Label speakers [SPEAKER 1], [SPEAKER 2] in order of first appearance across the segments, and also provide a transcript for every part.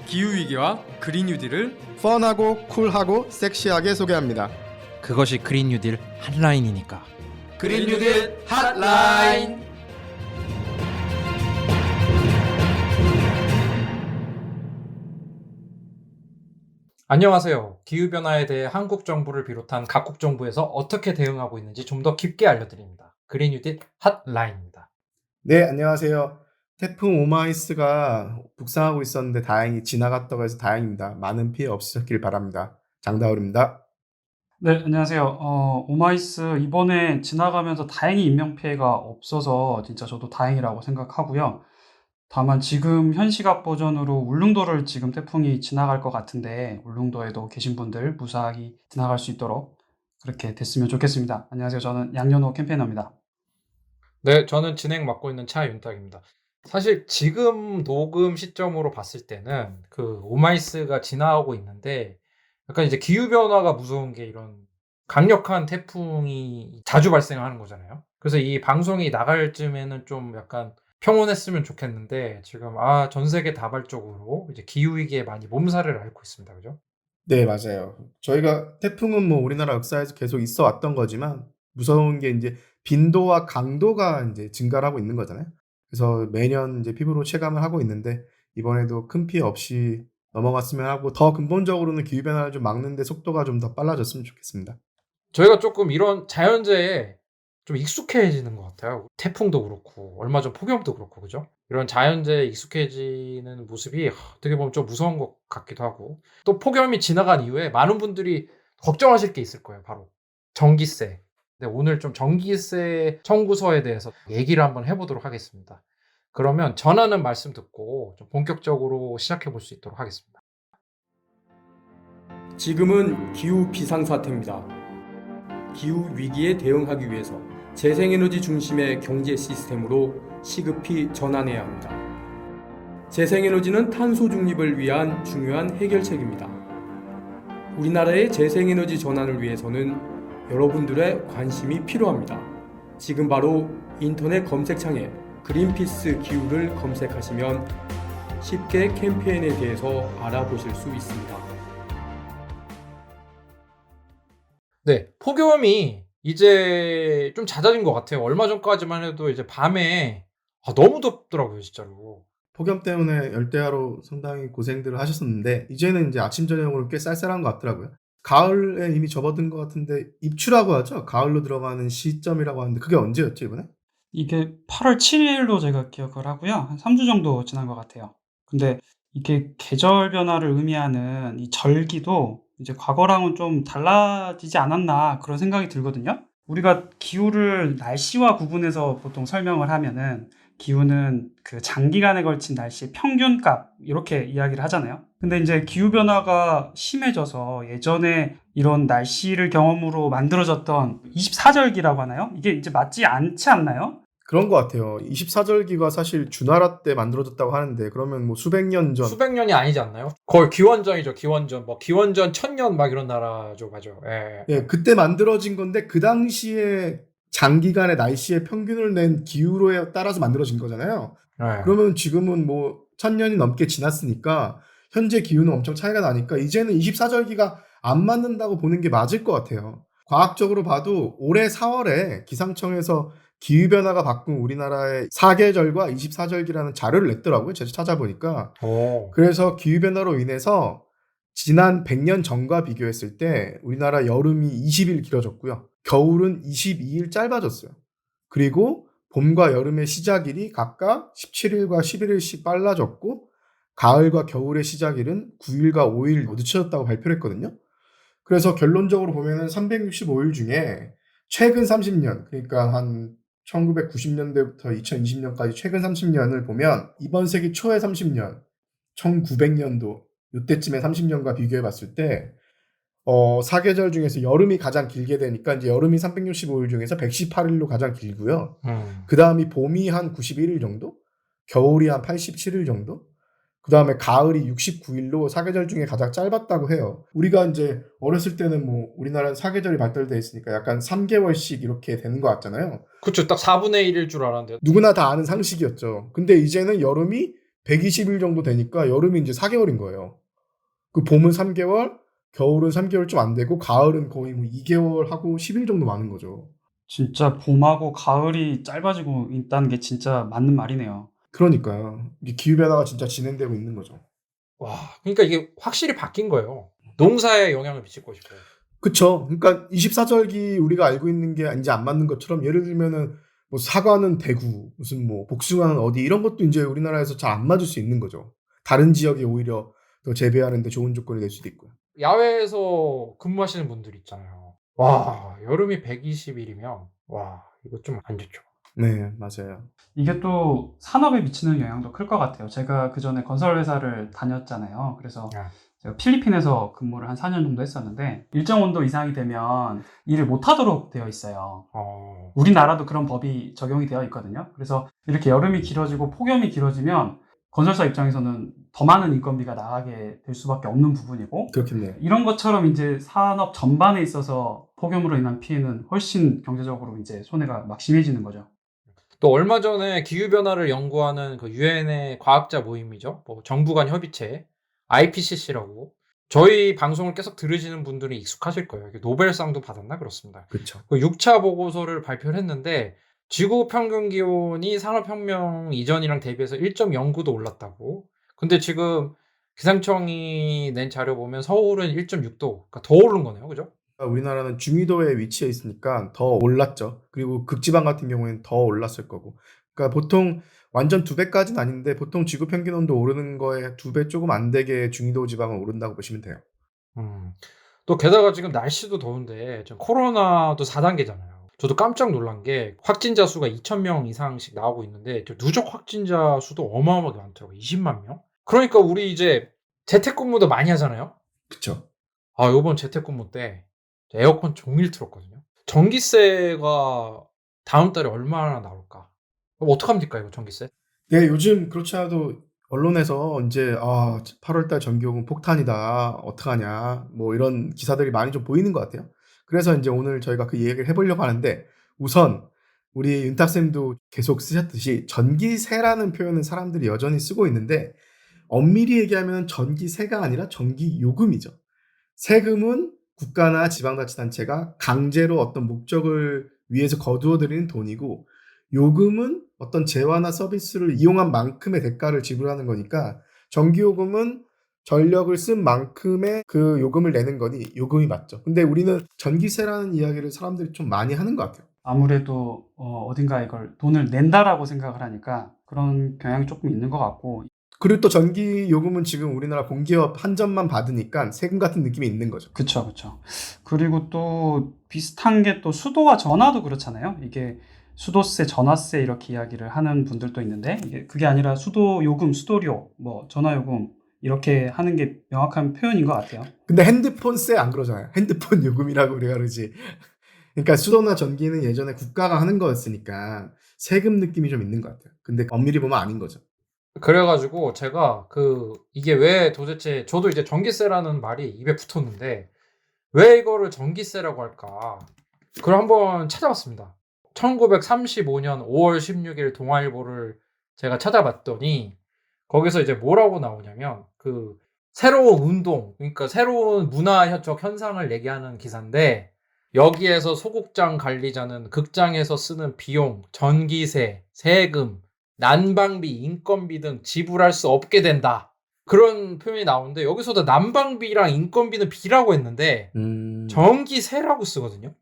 [SPEAKER 1] 기후위기와 그린 뉴딜을
[SPEAKER 2] 펀하고 쿨하고 섹시하게 소개합니다.
[SPEAKER 3] 그것이 그린 뉴딜 핫라인이니까.
[SPEAKER 1] 그린 뉴딜 핫라인.
[SPEAKER 3] 안녕하세요. 기후변화에 대해 한국 정부를 비롯한 각국 정부에서 어떻게 대응하고 있는지 좀 더 깊게 알려드립니다. 그린 뉴딜 핫라인입니다.
[SPEAKER 2] 네, 안녕하세요. 태풍 오마이스가 북상하고 있었는데 다행히 지나갔다고 해서 다행입니다. 많은 피해 없으셨길 바랍니다. 장다울입니다.
[SPEAKER 4] 네, 안녕하세요. 오마이스 이번에 지나가면서 다행히 인명피해가 없어서 진짜 저도 다행이라고 생각하고요. 다만 지금 현 시각 버전으로 울릉도를 지금 태풍이 지나갈 것 같은데 울릉도에도 계신 분들 무사히 지나갈 수 있도록 그렇게 됐으면 좋겠습니다. 안녕하세요. 저는 양연호 캠페이너입니다.
[SPEAKER 3] 네, 저는 진행 맡고 있는 차윤탁입니다. 사실 지금 녹음 시점으로 봤을 때는 그 오마이스가 지나가고 있는데 약간 이제 기후변화가 무서운 게 이런 강력한 태풍이 자주 발생하는 거잖아요. 그래서 이 방송이 나갈 쯤에는 좀 약간 평온했으면 좋겠는데 지금 전 세계 다발적으로 이제 기후위기에 많이 몸살을 앓고 있습니다. 그죠?
[SPEAKER 2] 네, 맞아요. 저희가 태풍은 뭐 우리나라 역사에서 계속 있어 왔던 거지만 무서운 게 이제 빈도와 강도가 이제 증가를 하고 있는 거잖아요. 그래서 매년 이제 피부로 체감을 하고 있는데 이번에도 큰 피해 없이 넘어갔으면 하고 더 근본적으로는 기후변화를 좀 막는데 속도가 좀 더 빨라졌으면 좋겠습니다.
[SPEAKER 3] 저희가 조금 이런 자연재해에 좀 익숙해지는 것 같아요. 태풍도 그렇고 얼마 전 폭염도 그렇고 그죠? 이런 자연재해에 익숙해지는 모습이 어떻게 보면 좀 무서운 것 같기도 하고 또 폭염이 지나간 이후에 많은 분들이 걱정하실 게 있을 거예요. 바로 전기세. 근데 오늘 좀 전기세 청구서에 대해서 얘기를 한번 해보도록 하겠습니다. 그러면 전하는 말씀 듣고 좀 본격적으로 시작해 볼 수 있도록 하겠습니다.
[SPEAKER 5] 지금은 기후 비상사태입니다. 기후 위기에 대응하기 위해서 재생에너지 중심의 경제 시스템으로 시급히 전환해야 합니다. 재생에너지는 탄소 중립을 위한 중요한 해결책입니다. 우리나라의 재생에너지 전환을 위해서는 여러분들의 관심이 필요합니다. 지금 바로 인터넷 검색창에 그린피스 기후를 검색하시면 쉽게 캠페인에 대해서 알아보실 수 있습니다.
[SPEAKER 3] 네, 폭염이 이제 좀 잦아진 것 같아요. 얼마 전까지만 해도 이제 밤에 너무 덥더라고요, 진짜로.
[SPEAKER 2] 폭염 때문에 열대야로 상당히 고생들을 하셨었는데 이제는 이제 아침 저녁으로 꽤 쌀쌀한 것 같더라고요. 가을에 이미 접어든 것 같은데 입추라고 하죠. 가을로 들어가는 시점이라고 하는데 그게 언제였죠, 이번에?
[SPEAKER 4] 이게 8월 7일로 제가 기억을 하고요. 한 3주 정도 지난 것 같아요. 근데 이게 계절 변화를 의미하는 이 절기도 이제 과거랑은 좀 달라지지 않았나 그런 생각이 들거든요. 우리가 기후를 날씨와 구분해서 보통 설명을 하면은 기후는 그 장기간에 걸친 날씨의 평균값 이렇게 이야기를 하잖아요. 근데 이제 기후 변화가 심해져서 예전에 이런 날씨를 경험으로 만들어졌던 24절기라고 하나요? 이게 이제 맞지 않지 않나요?
[SPEAKER 2] 그런 것 같아요. 24절기가 사실 주나라 때 만들어졌다고 하는데 그러면 뭐 수백 년 전.
[SPEAKER 3] 수백 년이 아니지 않나요? 거의 기원전이죠, 기원전. 뭐 기원전 1000년 막 이런 나라죠, 맞죠? 예.
[SPEAKER 2] 예, 그때 만들어진 건데 그 당시에 장기간의 날씨의 평균을 낸 기후로에 따라서 만들어진 거잖아요.
[SPEAKER 3] 예.
[SPEAKER 2] 그러면 지금은 뭐 1000년이 넘게 지났으니까 현재 기후는 엄청 차이가 나니까 이제는 24절기가 안 맞는다고 보는 게 맞을 것 같아요. 과학적으로 봐도 올해 4월에 기상청에서 기후변화가 바꾼 우리나라의 사계절과 24절기라는 자료를 냈더라고요. 제가 찾아보니까.
[SPEAKER 3] 오.
[SPEAKER 2] 그래서 기후변화로 인해서 지난 100년 전과 비교했을 때 우리나라 여름이 20일 길어졌고요. 겨울은 22일 짧아졌어요. 그리고 봄과 여름의 시작일이 각각 17일과 11일씩 빨라졌고 가을과 겨울의 시작일은 9일과 5일 늦춰졌다고 발표를 했거든요. 그래서 결론적으로 보면은 365일 중에 최근 30년, 그러니까 한 1990년대부터 2020년까지 최근 30년을 보면 이번 세기 초의 30년, 1900년도 이때쯤의 30년과 비교해 봤을 때 사계절 중에서 여름이 가장 길게 되니까 이제 여름이 365일 중에서 118일로 가장 길고요. 그 다음이 봄이 한 91일 정도, 겨울이 한 87일 정도, 그 다음에 가을이 69일로 사계절 중에 가장 짧았다고 해요. 우리가 이제 어렸을 때는 뭐 우리나라는 사계절이 발달되어 있으니까 약간 3개월씩 이렇게 되는 것 같잖아요.
[SPEAKER 3] 그쵸, 딱 4분의 1일 줄 알았는데.
[SPEAKER 2] 누구나 다 아는 상식이었죠. 근데 이제는 여름이 120일 정도 되니까 여름이 이제 4개월인 거예요. 그 봄은 3개월, 겨울은 3개월 좀 안 되고 가을은 거의 뭐 2개월 하고 10일 정도 많은 거죠.
[SPEAKER 4] 진짜 봄하고 가을이 짧아지고 있다는 게 진짜 맞는 말이네요.
[SPEAKER 2] 그러니까요. 이게 기후변화가 진짜 진행되고 있는 거죠.
[SPEAKER 3] 와, 그러니까 이게 확실히 바뀐 거예요. 농사에 영향을 미칠 것이고요.
[SPEAKER 2] 그쵸. 그러니까 24절기 우리가 알고 있는 게 이제 안 맞는 것처럼 예를 들면은 뭐 사과는 대구, 무슨 뭐 복숭아는 어디 이런 것도 이제 우리나라에서 잘 안 맞을 수 있는 거죠. 다른 지역에 오히려 더 재배하는 데 좋은 조건이 될 수도 있고요.
[SPEAKER 3] 야외에서 근무하시는 분들 있잖아요. 와, 여름이 120일이면 와, 이거 좀 안 좋죠.
[SPEAKER 2] 네, 맞아요.
[SPEAKER 4] 이게 또 산업에 미치는 영향도 클 것 같아요. 제가 그전에 건설 회사를 다녔잖아요. 그래서
[SPEAKER 3] 아.
[SPEAKER 4] 제가 필리핀에서 근무를 한 4년 정도 했었는데 일정 온도 이상이 되면 일을 못 하도록 되어 있어요. 우리나라도 그런 법이 적용이 되어 있거든요. 그래서 이렇게 여름이 길어지고 폭염이 길어지면 건설사 입장에서는 더 많은 인건비가 나가게 될 수밖에 없는 부분이고
[SPEAKER 2] 그렇겠네요.
[SPEAKER 4] 이런 것처럼 이제 산업 전반에 있어서 폭염으로 인한 피해는 훨씬 경제적으로 이제 손해가 막 심해지는 거죠.
[SPEAKER 3] 또 얼마 전에 기후변화를 연구하는 그 유엔의 과학자 모임이죠. 뭐 정부 간 협의체 IPCC라고 저희 방송을 계속 들으시는 분들은 익숙하실 거예요. 노벨상도 받았나 그렇습니다.
[SPEAKER 2] 그렇죠.
[SPEAKER 3] 그 6차 보고서를 발표를 했는데 지구 평균 기온이 산업혁명 이전이랑 대비해서 1.09도 올랐다고. 근데 지금 기상청이 낸 자료 보면 서울은 1.6도, 그러니까 더 오른 거네요, 그죠?
[SPEAKER 2] 우리나라는 중위도에 위치해 있으니까 더 올랐죠. 그리고 극지방 같은 경우에는 더 올랐을 거고. 그러니까 보통 완전 2배까지는 아닌데 보통 지구 평균 온도 오르는 거에 2배 조금 안 되게 중위도 지방은 오른다고 보시면 돼요.
[SPEAKER 3] 또 게다가 지금 날씨도 더운데 지금 코로나도 4단계잖아요. 저도 깜짝 놀란 게 확진자 수가 2,000명 이상씩 나오고 있는데 누적 확진자 수도 어마어마하게 많더라고요. 20만 명? 그러니까 우리 이제 재택근무도 많이 하잖아요.
[SPEAKER 2] 그렇죠.
[SPEAKER 3] 아, 요번 재택근무 때 에어컨 종일 틀었거든요. 전기세가 다음 달에 얼마나 나올까? 그럼 어떡합니까, 이거 전기세?
[SPEAKER 2] 네, 요즘 그렇지 않아도 언론에서 이제 8월달 전기요금 폭탄이다. 어떡하냐. 뭐 이런 기사들이 많이 좀 보이는 것 같아요. 그래서 이제 오늘 저희가 그 얘기를 해보려고 하는데 우선 우리 윤탁쌤도 계속 쓰셨듯이 전기세라는 표현은 사람들이 여전히 쓰고 있는데 엄밀히 얘기하면 전기세가 아니라 전기요금이죠. 세금은 국가나 지방자치단체가 강제로 어떤 목적을 위해서 거두어들이는 돈이고 요금은 어떤 재화나 서비스를 이용한 만큼의 대가를 지불하는 거니까 전기요금은 전력을 쓴 만큼의 그 요금을 내는 거니 요금이 맞죠. 근데 우리는 전기세라는 이야기를 사람들이 좀 많이 하는 것 같아요.
[SPEAKER 4] 아무래도 어딘가 이걸 돈을 낸다라고 생각을 하니까 그런 경향이 조금 있는 것 같고
[SPEAKER 2] 그리고 또 전기요금은 지금 우리나라 공기업 한전만 받으니까 세금 같은 느낌이 있는 거죠.
[SPEAKER 4] 그쵸. 그리고 또 비슷한 게 또 수도와 전화도 그렇잖아요. 이게 수도세, 전화세 이렇게 이야기를 하는 분들도 있는데 그게 아니라 수도요금, 수도료, 뭐 전화요금 이렇게 하는 게 명확한 표현인 것 같아요.
[SPEAKER 2] 근데 핸드폰세 안 그러잖아요. 핸드폰 요금이라고 우리가 그러지. 그러니까 수도나 전기는 예전에 국가가 하는 거였으니까 세금 느낌이 좀 있는 것 같아요. 근데 엄밀히 보면 아닌 거죠.
[SPEAKER 3] 그래가지고 제가 이게 왜 도대체 저도 이제 전기세라는 말이 입에 붙었는데 왜 이거를 전기세라고 할까? 그걸 한번 찾아봤습니다. 1935년 5월 16일 동아일보를 제가 찾아봤더니 거기서 이제 뭐라고 나오냐면 새로운 운동, 그러니까 새로운 문화적 현상을 얘기하는 기사인데 여기에서 소극장 관리자는 극장에서 쓰는 비용, 전기세, 세금, 난방비, 인건비 등 지불할 수 없게 된다. 그런 표현이 나오는데 여기서도 난방비랑 인건비는 비라고 했는데 전기세라고 쓰거든요.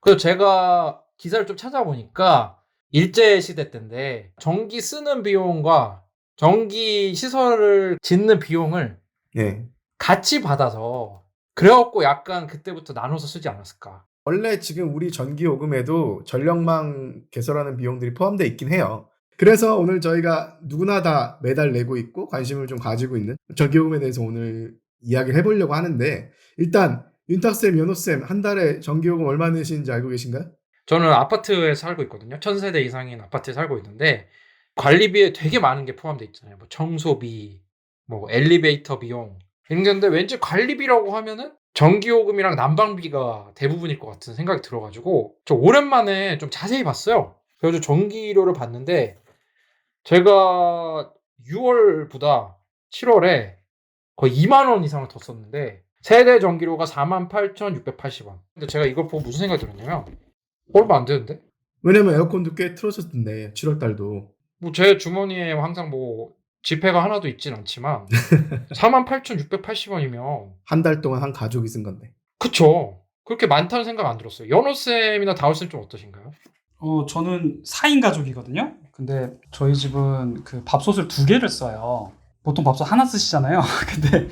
[SPEAKER 3] 그래서 제가 기사를 좀 찾아보니까 일제시대 때인데 전기 쓰는 비용과 전기 시설을 짓는 비용을
[SPEAKER 2] 네.
[SPEAKER 3] 같이 받아서 그래갖고 약간 그때부터 나눠서 쓰지 않았을까.
[SPEAKER 2] 원래 지금 우리 전기요금에도 전력망 개설하는 비용들이 포함되어 있긴 해요. 그래서 오늘 저희가 누구나 다 매달 내고 있고 관심을 좀 가지고 있는 전기요금에 대해서 오늘 이야기를 해보려고 하는데 일단 윤탁쌤, 연호쌤 한 달에 전기요금 얼마 내시는지 알고 계신가요?
[SPEAKER 3] 저는 아파트에 살고 있거든요. 1000세대 이상인 아파트에 살고 있는데 관리비에 되게 많은 게 포함되어 있잖아요. 뭐 청소비, 뭐 엘리베이터 비용 이런 게 있는데 왠지 관리비라고 하면은 전기요금이랑 난방비가 대부분일 것 같은 생각이 들어가지고 저 오랜만에 좀 자세히 봤어요. 그래서 전기료를 봤는데 제가 6월보다 7월에 거의 2만 원 이상을 더 썼는데 세대 전기료가 48,680원. 근데 제가 이걸 보고 무슨 생각이 들었냐면 얼마 안 되는데?
[SPEAKER 2] 왜냐면 에어컨도 꽤 틀어졌던데 7월 달도.
[SPEAKER 3] 뭐 제 주머니에 항상 뭐 지폐가 하나도 있진 않지만 48,680원이면
[SPEAKER 2] 한 달 동안 한 가족이 쓴 건데.
[SPEAKER 3] 그쵸. 그렇게 많다는 생각 안 들었어요. 연호쌤이나 다울쌤 좀 어떠신가요?
[SPEAKER 4] 저는 4인 가족이거든요. 근데 저희 집은 그 밥솥을 2개를 써요. 보통 밥솥 하나 쓰시잖아요. 근데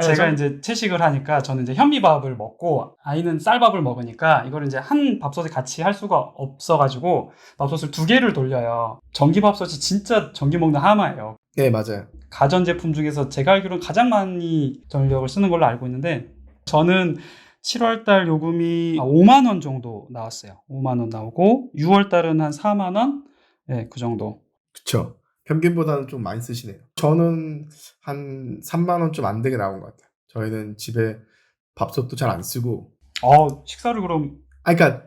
[SPEAKER 4] 제가 이제 채식을 하니까 저는 이제 현미밥을 먹고 아이는 쌀밥을 먹으니까 이걸 이제 한 밥솥에 같이 할 수가 없어가지고 밥솥을 2개를 돌려요. 전기밥솥이 진짜 전기 먹는 하마예요.
[SPEAKER 2] 네, 맞아요.
[SPEAKER 4] 가전제품 중에서 제가 알기로는 가장 많이 전력을 쓰는 걸로 알고 있는데 저는 7월달 요금이 5만 원 정도 나왔어요. 5만 원 나오고 6월달은 한 4만 원? 네, 그 정도.
[SPEAKER 2] 그쵸. 평균보다는 좀 많이 쓰시네요. 저는 한 3만 원 좀 안 되게 나온 것 같아요. 저희는 집에 밥솥도 잘 안 쓰고.
[SPEAKER 4] 식사를 그럼
[SPEAKER 2] 그러니까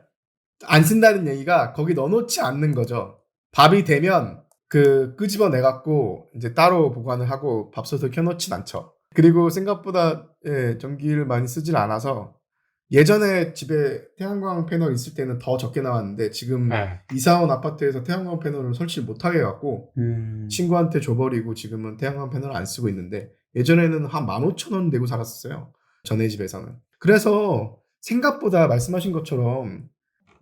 [SPEAKER 2] 안 쓴다는 얘기가 거기 넣어놓지 않는 거죠. 밥이 되면 끄집어내 갖고 이제 따로 보관을 하고 밥솥을 켜놓진 않죠. 그리고 생각보다 전기를 많이 쓰질 않아서 예전에 집에 태양광 패널 있을 때는 더 적게 나왔는데 지금
[SPEAKER 3] 네.
[SPEAKER 2] 이사 온 아파트에서 태양광 패널을 설치를 못하게 해갖고 친구한테 줘버리고 지금은 태양광 패널을 안 쓰고 있는데 예전에는 한 15,000원 내고 살았었어요. 전에 집에서는. 그래서 생각보다 말씀하신 것처럼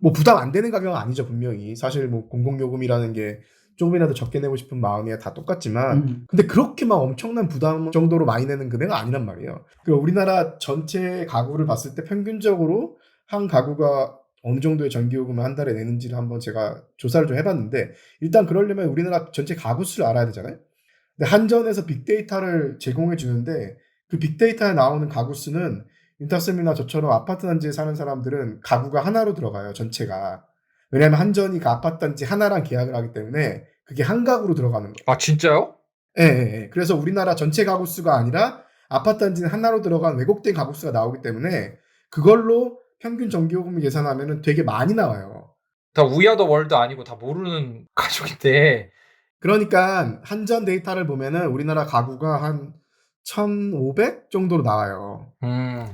[SPEAKER 2] 뭐 부담 안 되는 가격은 아니죠, 분명히. 사실 뭐 공공요금이라는 게 조금이라도 적게 내고 싶은 마음이야 다 똑같지만 근데 그렇게 막 엄청난 부담 정도로 많이 내는 금액은 아니란 말이에요. 우리나라 전체 가구를 봤을 때 평균적으로 한 가구가 어느 정도의 전기요금을 한 달에 내는지를 한번 제가 조사를 좀 해봤는데 일단 그러려면 우리나라 전체 가구 수를 알아야 되잖아요. 근데 한전에서 빅데이터를 제공해 주는데 그 빅데이터에 나오는 가구 수는 윤탁쌤이나 저처럼 아파트 단지에 사는 사람들은 가구가 하나로 들어가요, 전체가. 왜냐하면 한전이 그 아파트 단지 하나랑 계약을 하기 때문에 그게 한 가구로 들어가는 거예요.
[SPEAKER 3] 아 진짜요?
[SPEAKER 2] 예. 그래서 우리나라 전체 가구 수가 아니라 아파트 단지는 하나로 들어간 왜곡된 가구 수가 나오기 때문에 그걸로 평균 전기요금을 계산하면 되게 많이 나와요.
[SPEAKER 3] 다 위아더 월드 아니고 다 모르는 가족인데
[SPEAKER 2] 그러니까 한전 데이터를 보면은 우리나라 가구가 한 1,500 정도로 나와요.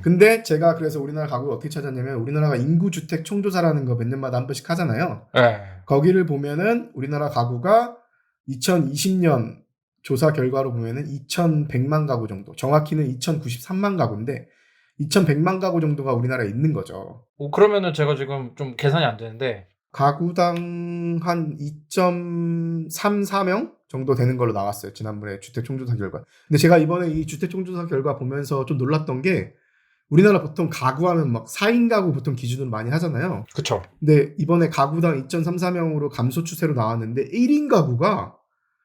[SPEAKER 2] 근데 제가 그래서 우리나라 가구를 어떻게 찾았냐면 우리나라가 인구주택 총조사라는 거 몇 년마다 한 번씩 하잖아요.
[SPEAKER 3] 네.
[SPEAKER 2] 거기를 보면은 우리나라 가구가 2020년 조사 결과로 보면은 2,100만 가구 정도, 정확히는 2,093만 가구인데 2,100만 가구 정도가 우리나라에 있는 거죠.
[SPEAKER 3] 그러면은 제가 지금 좀 계산이 안 되는데
[SPEAKER 2] 가구당 한 2.34명 정도 되는 걸로 나왔어요. 지난번에 주택 총조사 결과. 근데 제가 이번에 이 주택 총조사 결과 보면서 좀 놀랐던 게 우리나라 보통 가구하면 막 4인 가구 보통 기준으로 많이 하잖아요.
[SPEAKER 3] 그쵸.
[SPEAKER 2] 근데 이번에 가구당 2.34명으로 감소 추세로 나왔는데 1인 가구가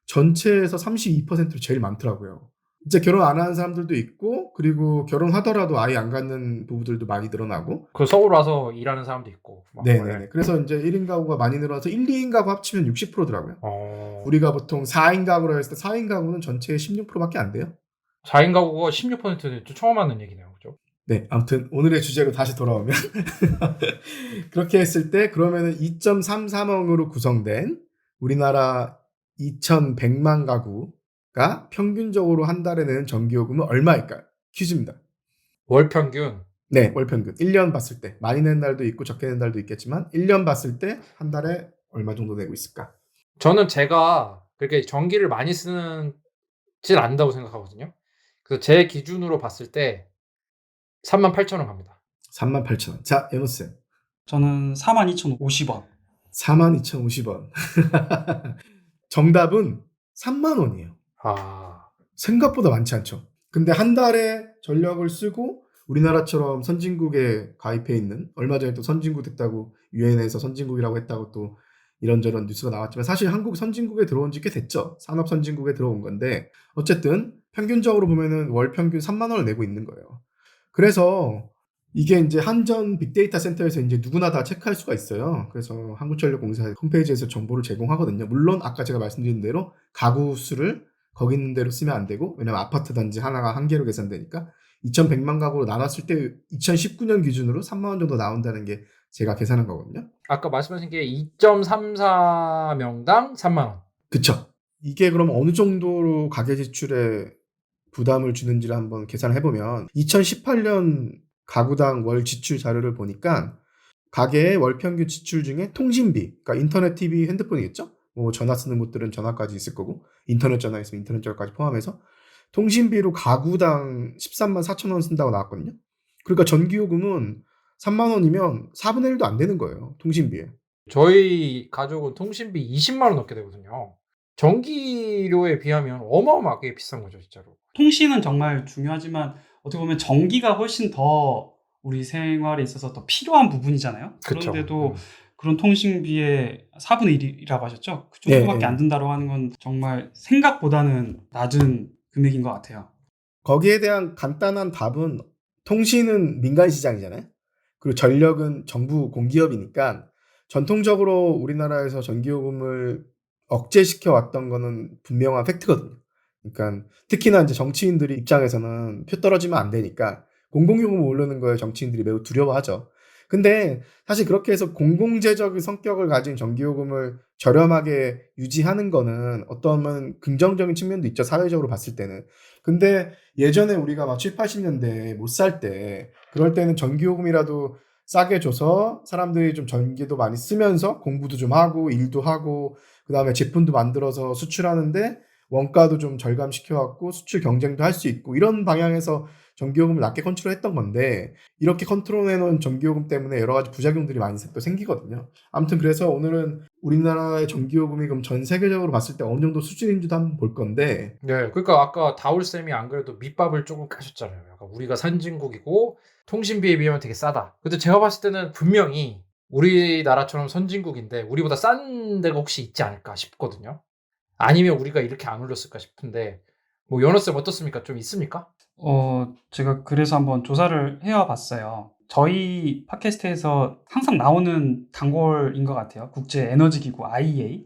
[SPEAKER 2] 전체에서 32%로 제일 많더라고요. 이제 결혼 안 하는 사람들도 있고 그리고 결혼하더라도 아예 안 갖는 부부들도 많이 늘어나고
[SPEAKER 3] 그 서울 와서 일하는 사람도 있고 막
[SPEAKER 2] 네네. 그래서 이제 1인 가구가 많이 늘어나서 1, 2인 가구 합치면 60%더라고요.
[SPEAKER 3] 어...
[SPEAKER 2] 우리가 보통 4인 가구로 했을 때 4인 가구는 전체의 16%밖에 안 돼요.
[SPEAKER 3] 4인 가구가 16%는 좀 처음 하는 얘기네요. 그죠?
[SPEAKER 2] 네, 아무튼 오늘의 주제로 다시 돌아오면 그렇게 했을 때 그러면은 2.33억으로 구성된 우리나라 2,100만 가구가 평균적으로 한 달에 내는 전기요금은 얼마일까요? 퀴즈입니다.
[SPEAKER 3] 월 평균
[SPEAKER 2] 네, 월 평균. 1년 봤을 때 많이 내는 달도 있고 적게 내는 달도 있겠지만 1년 봤을 때 한 달에 얼마 정도 내고 있을까?
[SPEAKER 3] 저는 제가 그렇게 전기를 많이 쓰진 않는다고 생각하거든요. 그래서 제 기준으로 봤을 때 38,000원 갑니다.
[SPEAKER 2] 38,000원. 자, 연호쌤.
[SPEAKER 4] 저는 42,050원.
[SPEAKER 2] 42,050원. 정답은 3만 원이에요.
[SPEAKER 3] 아,
[SPEAKER 2] 생각보다 많지 않죠. 근데 한 달에 전력을 쓰고 우리나라처럼 선진국에 가입해 있는 얼마 전에 또 선진국 됐다고 유엔에서 선진국이라고 했다고 또 이런저런 뉴스가 나왔지만 사실 한국 선진국에 들어온 지 꽤 됐죠. 산업 선진국에 들어온 건데 어쨌든 평균적으로 보면은 월 평균 3만 원을 내고 있는 거예요. 그래서 이게 이제 한전 빅데이터 센터에서 이제 누구나 다 체크할 수가 있어요. 그래서 한국전력공사 홈페이지에서 정보를 제공하거든요. 물론 아까 제가 말씀드린 대로 가구 수를 거기 있는 대로 쓰면 안 되고 왜냐면 아파트 단지 하나가 한 개로 계산되니까 2,100만 가구로 나눴을 때 2019년 기준으로 3만 원 정도 나온다는 게 제가 계산한 거거든요.
[SPEAKER 3] 아까 말씀하신 게 2.34명당 3만 원.
[SPEAKER 2] 그쵸. 이게 그럼 어느 정도로 가계 지출에 부담을 주는지를 한번 계산을 해보면 2018년 가구당 월 지출 자료를 보니까 가계의 월 평균 지출 중에 통신비, 그러니까 인터넷, TV, 핸드폰이겠죠? 뭐 전화 쓰는 곳들은 전화까지 있을 거고 인터넷 전화 있으면 인터넷 전화까지 포함해서 통신비로 가구당 13만 4천 원 쓴다고 나왔거든요. 그러니까 전기요금은 3만 원이면 4분의 1도 안 되는 거예요. 통신비에.
[SPEAKER 3] 저희 가족은 통신비 20만 원 넘게 되거든요. 전기료에 비하면 어마어마하게 비싼 거죠, 진짜로.
[SPEAKER 4] 통신은 정말 중요하지만 어떻게 보면 전기가 훨씬 더 우리 생활에 있어서 더 필요한 부분이잖아요.
[SPEAKER 3] 그쵸.
[SPEAKER 4] 그런데도 그런 통신비의 4분의 1이라고 하셨죠? 그 정도밖에
[SPEAKER 2] 네.
[SPEAKER 4] 안 든다고 하는 건 정말 생각보다는 낮은 금액인 것 같아요.
[SPEAKER 2] 거기에 대한 간단한 답은 통신은 민간 시장이잖아요. 그리고 전력은 정부 공기업이니까 전통적으로 우리나라에서 전기요금을 억제시켜 왔던 거는 분명한 팩트거든요. 그러니까 특히나 이제 정치인들이 입장에서는 표 떨어지면 안 되니까 공공요금 오르는 거에 정치인들이 매우 두려워하죠. 근데 사실 그렇게 해서 공공재적인 성격을 가진 전기요금을 저렴하게 유지하는 거는 어떤 긍정적인 측면도 있죠. 사회적으로 봤을 때는. 근데 예전에 우리가 막 7, 80년대 못 살 때 그럴 때는 전기요금이라도 싸게 줘서 사람들이 좀 전기도 많이 쓰면서 공부도 좀 하고 일도 하고 그다음에 제품도 만들어서 수출하는데 원가도 좀 절감시켜 갖고 수출 경쟁도 할 수 있고 이런 방향에서 전기요금을 낮게 컨트롤했던 건데 이렇게 컨트롤해 놓은 전기요금 때문에 여러 가지 부작용들이 많이 또 생기거든요. 아무튼 그래서 오늘은 우리나라의 전기요금이 그럼 전 세계적으로 봤을 때 어느 정도 수준인지도 한번 볼 건데
[SPEAKER 3] 네, 그러니까 아까 다울쌤이 안 그래도 밑밥을 조금 까셨잖아요. 약간 우리가 선진국이고 통신비에 비하면 되게 싸다. 근데 제가 봤을 때는 분명히 우리나라처럼 선진국인데 우리보다 싼 데가 혹시 있지 않을까 싶거든요. 아니면 우리가 이렇게 안 올렸을까 싶은데 뭐 연어쌤 어떻습니까? 좀 있습니까?
[SPEAKER 4] 제가 그래서 한번 조사를 해와 봤어요. 저희 팟캐스트에서 항상 나오는 단골인 것 같아요. 국제 에너지 기구 IEA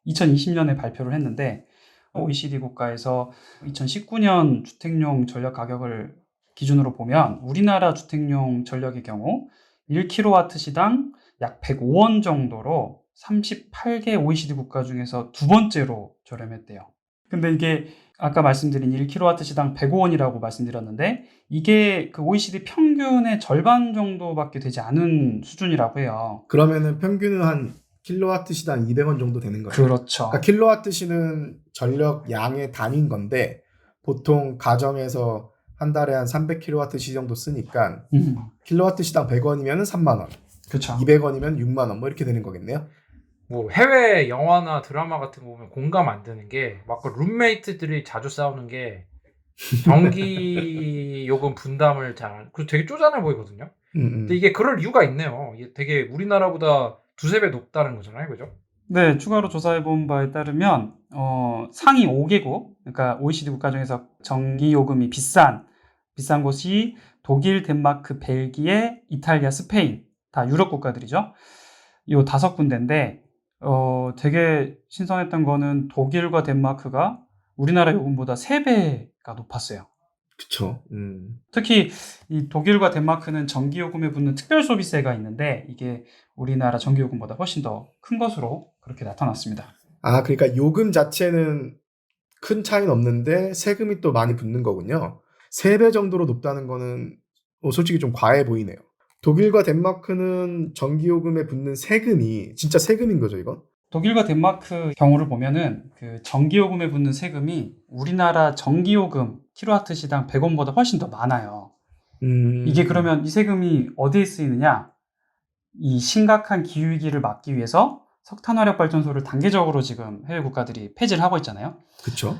[SPEAKER 4] 2020년에 발표를 했는데 OECD 국가에서 2019년 주택용 전력 가격을 기준으로 보면 우리나라 주택용 전력의 경우 1kW 시당 약 105원 정도로 38개 OECD 국가 중에서 두 번째로 저렴했대요. 근데 이게 아까 말씀드린 1kW 시당 105원이라고 말씀드렸는데 이게 그 OECD 평균의 절반 정도밖에 되지 않은 수준이라고 해요.
[SPEAKER 2] 그러면은 평균은 한 킬로와트 시당 200원 정도 되는 거예요.
[SPEAKER 4] 그렇죠.
[SPEAKER 2] 그러니까 킬로와트 시는 전력 양의 단위인 건데 보통 가정에서 한 달에 한 300킬로와트 시 정도 쓰니까 킬로와트 시당 100원이면 3만 원,
[SPEAKER 4] 그렇죠.
[SPEAKER 2] 200원이면 6만 원 뭐 이렇게 되는 거겠네요.
[SPEAKER 3] 뭐 해외 영화나 드라마 같은 거 보면 공감 안 되는 게 막 그 룸메이트들이 자주 싸우는 게 전기 요금 분담을 그리고 되게 쪼잔해 보이거든요. 근데 이게 그럴 이유가 있네요. 이게 되게 우리나라보다 두세 배 높다는 거잖아요, 그죠?
[SPEAKER 4] 네, 추가로 조사해 본 바에 따르면 상위 5개국, 그러니까 OECD 국가 중에서 전기 요금이 비싼 곳이 독일, 덴마크, 벨기에, 이탈리아, 스페인 다 유럽 국가들이죠. 이 5군데인데 되게 신선했던 거는 독일과 덴마크가 우리나라 요금보다 3배가 높았어요.
[SPEAKER 2] 그쵸.
[SPEAKER 4] 특히 이 독일과 덴마크는 전기요금에 붙는 특별소비세가 있는데 이게 우리나라 전기요금보다 훨씬 더 큰 것으로 그렇게 나타났습니다.
[SPEAKER 2] 아, 그러니까 요금 자체는 큰 차이는 없는데 세금이 또 많이 붙는 거군요. 3배 정도로 높다는 거는 솔직히 좀 과해 보이네요. 독일과 덴마크는 전기요금에 붙는 세금이 진짜 세금인 거죠, 이건?
[SPEAKER 4] 독일과 덴마크 경우를 보면은 그 전기요금에 붙는 세금이 우리나라 전기요금 킬로와트 시당 100원보다 훨씬 더 많아요. 이게 그러면 이 세금이 어디에 쓰이느냐? 이 심각한 기후위기를 막기 위해서 석탄화력발전소를 단계적으로 지금 해외 국가들이 폐지를 하고 있잖아요.
[SPEAKER 2] 그쵸.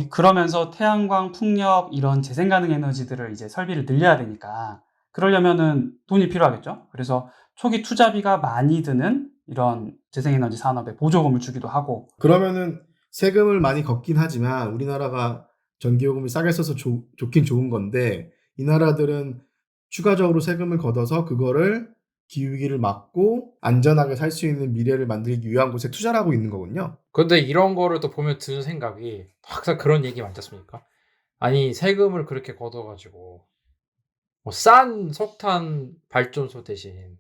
[SPEAKER 4] 그러면서 태양광, 풍력 이런 재생가능 에너지들을 이제 설비를 늘려야 되니까 그러려면은 돈이 필요하겠죠. 그래서 초기 투자비가 많이 드는 이런 재생에너지 산업에 보조금을 주기도 하고.
[SPEAKER 2] 그러면은 세금을 많이 걷긴 하지만 우리나라가 전기요금을 싸게 써서 좋긴 좋은 건데 이 나라들은 추가적으로 세금을 걷어서 그거를 기후위기를 막고 안전하게 살 수 있는 미래를 만들기 위한 곳에 투자를 하고 있는 거군요.
[SPEAKER 3] 근데 이런 거를 또 보면 드는 생각이 항상 그런 얘기 많지 않습니까? 아니 세금을 그렇게 걷어가지고 뭐 싼 석탄 발전소 대신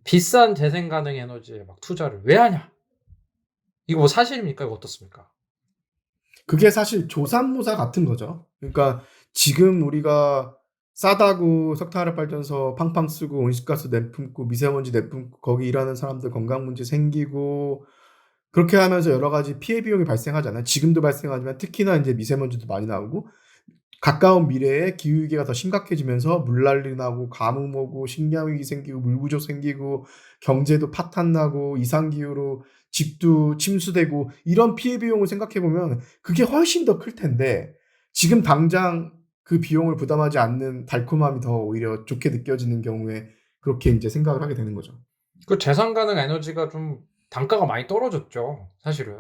[SPEAKER 3] 비싼 재생가능 에너지에 막 투자를 왜 하냐? 이거 뭐 사실입니까? 이거 어떻습니까?
[SPEAKER 2] 그게 사실 조삼모사 같은 거죠. 그러니까 지금 우리가 싸다고 석탄화력발전소 팡팡 쓰고 온실가스 내뿜고 미세먼지 내뿜고 거기 일하는 사람들 건강 문제 생기고 그렇게 하면서 여러 가지 피해 비용이 발생하잖아요. 지금도 발생하지만 특히나 이제 미세먼지도 많이 나오고 가까운 미래에 기후위기가 더 심각해지면서 물난리 나고 가뭄 오고 식량위기 생기고 물 부족 생기고 경제도 파탄 나고 이상기후로 집도 침수되고 이런 피해 비용을 생각해 보면 그게 훨씬 더 클 텐데 지금 당장 그 비용을 부담하지 않는 달콤함이 더 오히려 좋게 느껴지는 경우에 그렇게 이제 생각을 하게 되는 거죠.
[SPEAKER 3] 그 재생 가능 에너지가 좀 단가가 많이 떨어졌죠. 사실은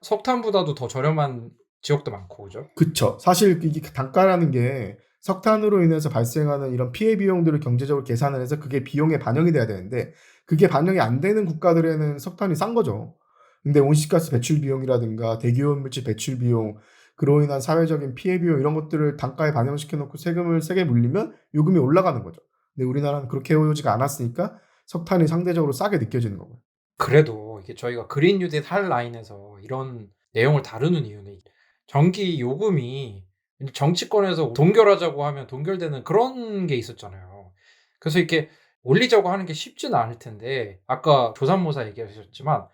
[SPEAKER 3] 석탄보다도 더 저렴한 지역도 많고 그죠?
[SPEAKER 2] 그쵸. 사실 이게 단가라는 게 석탄으로 인해서 발생하는 이런 피해 비용들을 경제적으로 계산을 해서 그게 비용에 반영이 돼야 되는데 그게 반영이 안 되는 국가들에는 석탄이 싼 거죠. 근데 온실가스 배출 비용이라든가 대기오염 물질 배출 비용, 그로 인한 사회적인 피해 비용 이런 것들을 단가에 반영시켜 놓고 세금을 세게 물리면 요금이 올라가는 거죠. 근데 우리나라는 그렇게 해오지가 않았으니까 석탄이 상대적으로 싸게 느껴지는 거고요.
[SPEAKER 3] 그래도 이게 저희가 그린 뉴딜 할 라인에서 이런 내용을 다루는 이유는 전기 요금이 정치권에서 동결하자고 하면 동결되는 그런 게 있었잖아요. 그래서 이렇게 올리자고 하는 게 쉽지는 않을 텐데 아까 조삼모사 얘기하셨지만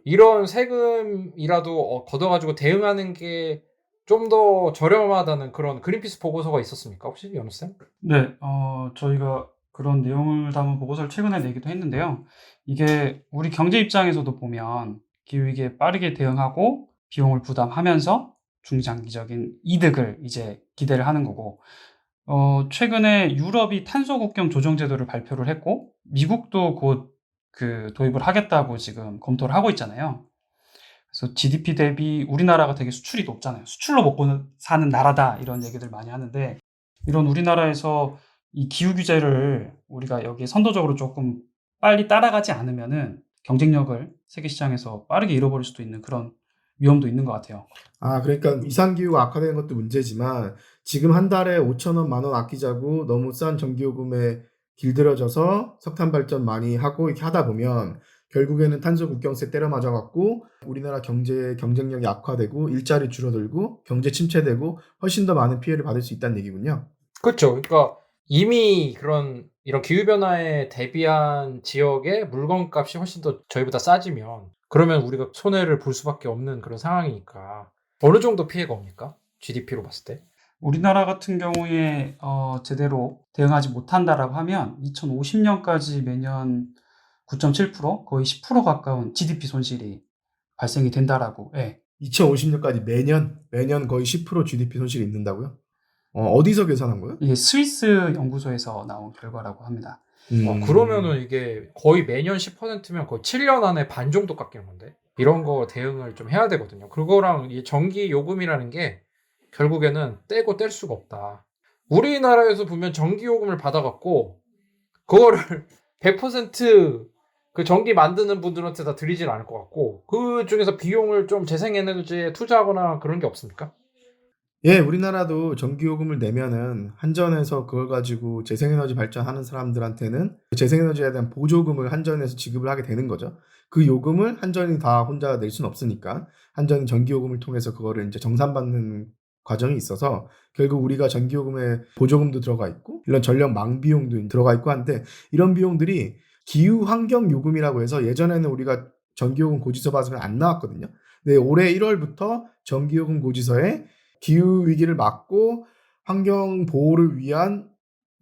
[SPEAKER 3] 이런 세금이라도 걷어가지고 대응하는 게 좀 더 저렴하다는 그런 그린피스 보고서가 있었습니까? 혹시 연우쌤?
[SPEAKER 4] 네, 저희가 그런 내용을 담은 보고서를 최근에 내기도 했는데요. 이게 우리 경제 입장에서도 보면 기후위기에 빠르게 대응하고 비용을 부담하면서 중장기적인 이득을 이제 기대를 하는 거고, 최근에 유럽이 탄소 국경 조정 제도를 발표를 했고, 미국도 곧 그 도입을 하겠다고 지금 검토를 하고 있잖아요. 그래서 GDP 대비 우리나라가 되게 수출이 높잖아요. 수출로 먹고 사는 나라다 이런 얘기들 많이 하는데 이런 우리나라에서 이 기후 규제를 우리가 여기에 선도적으로 조금 빨리 따라가지 않으면은 경쟁력을 세계 시장에서 빠르게 잃어버릴 수도 있는 그런 위험도 있는 것 같아요.
[SPEAKER 2] 그러니까 이상기후가 악화되는 것도 문제지만 지금 한 달에 5,000원, 10,000원 아끼자고 너무 싼 전기요금에 길들여져서 석탄 발전 많이 하고 이렇게 하다 보면 결국에는 탄소 국경세 때려 맞아갖고 우리나라 경제의 경쟁력이 악화되고 일자리 줄어들고 경제 침체되고 훨씬 더 많은 피해를 받을 수 있다는 얘기군요.
[SPEAKER 3] 그렇죠. 그러니까 이미 이런 기후변화에 대비한 지역의 물건값이 훨씬 더 저희보다 싸지면 그러면 우리가 손해를 볼 수밖에 없는 그런 상황이니까 어느 정도 피해가 옵니까? GDP로 봤을 때?
[SPEAKER 4] 우리나라 같은 경우에 제대로 대응하지 못한다라고 하면 2050년까지 매년 9.7% 거의 10% 가까운 GDP 손실이 발생이 된다라고. 예.
[SPEAKER 2] 2050년까지 매년 거의 10% GDP 손실이 있는다고요? 어디서 계산한 거예요?
[SPEAKER 4] 이게 스위스 연구소에서 나온 결과라고 합니다.
[SPEAKER 3] 그러면은 이게 거의 매년 10%면 거의 7년 안에 반 정도 깎이는 건데 이런 거 대응을 좀 해야 되거든요. 그거랑 이 전기 요금이라는 게 결국에는 떼고 뗄 수가 없다. 우리나라에서 보면 전기 요금을 받아갖고 그거를 100% 그 전기 만드는 분들한테 다 드리진 않을 것 같고 그 중에서 비용을 좀 재생에너지에 투자하거나 그런 게 없습니까?
[SPEAKER 2] 예, 우리나라도 전기요금을 내면은 한전에서 그걸 가지고 재생에너지 발전하는 사람들한테는 재생에너지에 대한 보조금을 한전에서 지급을 하게 되는 거죠. 그 요금을 한전이 다 혼자 낼 수는 없으니까 한전은 전기요금을 통해서 그거를 이제 정산받는 과정이 있어서 결국 우리가 전기요금에 보조금도 들어가 있고 이런 전력 망비용도 들어가 있고 한데 이런 비용들이 기후환경요금이라고 해서 예전에는 우리가 전기요금 고지서 받으면 안 나왔거든요. 근데 올해 1월부터 전기요금 고지서에 기후위기를 막고 환경 보호를 위한